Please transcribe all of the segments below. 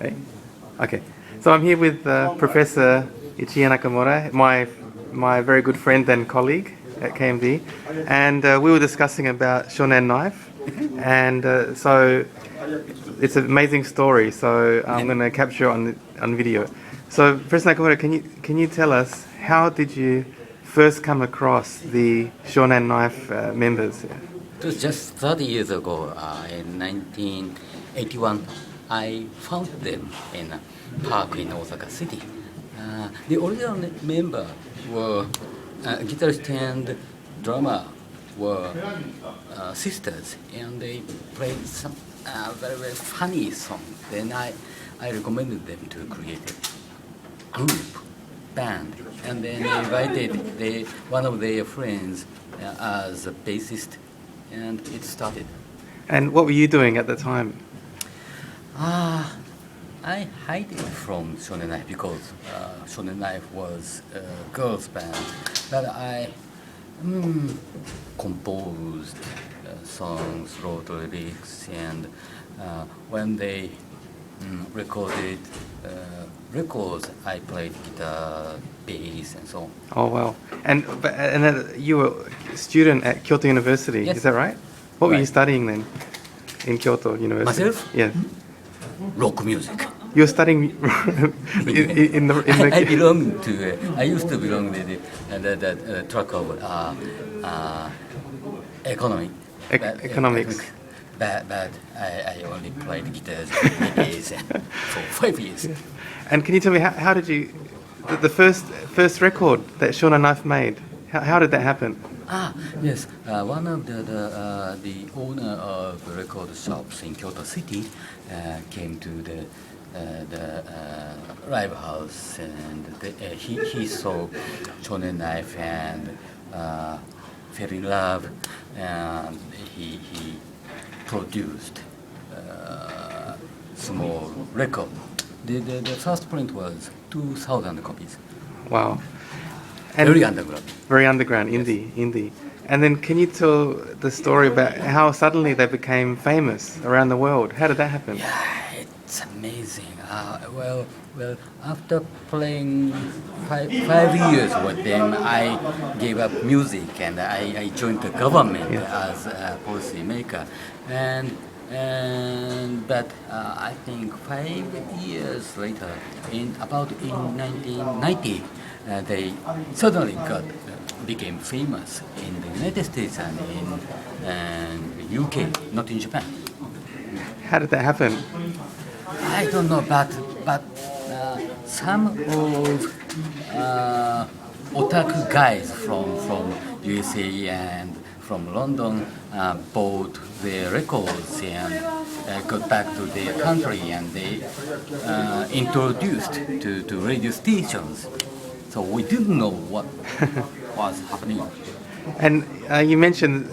Hey? Okay. So I'm here with Professor Ichiya Nakamura, my very good friend and colleague at KMD, and we were discussing about Shonan Knife, and so it's an amazing story. So I'm going to capture it on video. So Professor Nakamura, can you tell us how did you first come across the Shonan Knife members? It was just 30 years ago, in 1981, I found them in a park in Osaka City. The original member were guitarist and drummer were sisters, and they played some very, very funny song. Then I recommended them to create a group, band, and then they invited one of their friends as a bassist, and it started. And what were you doing at the time? I hid it from Shonan Knife because Shonan Knife was a girls' band, but I composed songs, wrote lyrics, and when they recorded records, I played guitar, bass, and so on. Oh wow! And you were a student at Kyoto University, Yes. is that right? What were you Right. studying then in Kyoto University? Myself? Yeah. Rock music. You were studying in the I belong to. I used to belong to the track of economy. economics. But I only played guitars and bass for 5 years. And can you tell me how did you the first record that Shonan Knife made? How did that happen? Yes. One of the owner of record shops in Kyoto City came to the live house, and he saw Shonen Knife and fell in love, and he produced small record. The first print was 2,000 copies. Wow. And Very underground. Very underground, indie. And then can you tell the story about how suddenly they became famous around the world? How did that happen? Yeah, it's amazing. Well, after playing five years with them, I gave up music and I joined the government as a policy maker. But I think 5 years later, in 1990, they suddenly became famous in the United States and in UK, not in Japan. How did that happen? I don't know, but some of otaku guys from USA and from London bought their records and got back to their country, and they introduced to radio stations. So we didn't know what was happening. And you mentioned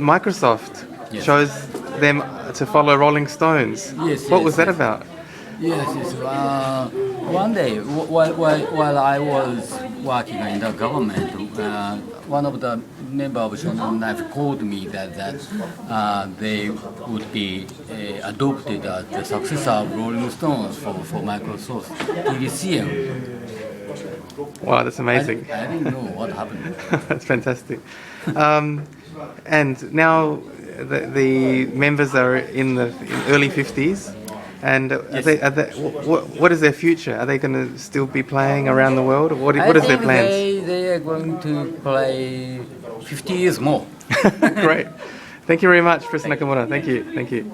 Microsoft Yes. chose them to follow Rolling Stones. Yes, What yes, was that yes. about? Yes. One day, while I was working in the government, one of the members of Shonan Knife called me that they would be adopted as the successor of Rolling Stones for Microsoft TVCM. Wow, that's amazing. I didn't know what happened. That's fantastic. And now the members are in the early 50s. And what is their future? Are they going to still be playing around the world? What is their plans? They are going to play 50 years more. Great. Thank you very much, Professor Nakamura. Thank you.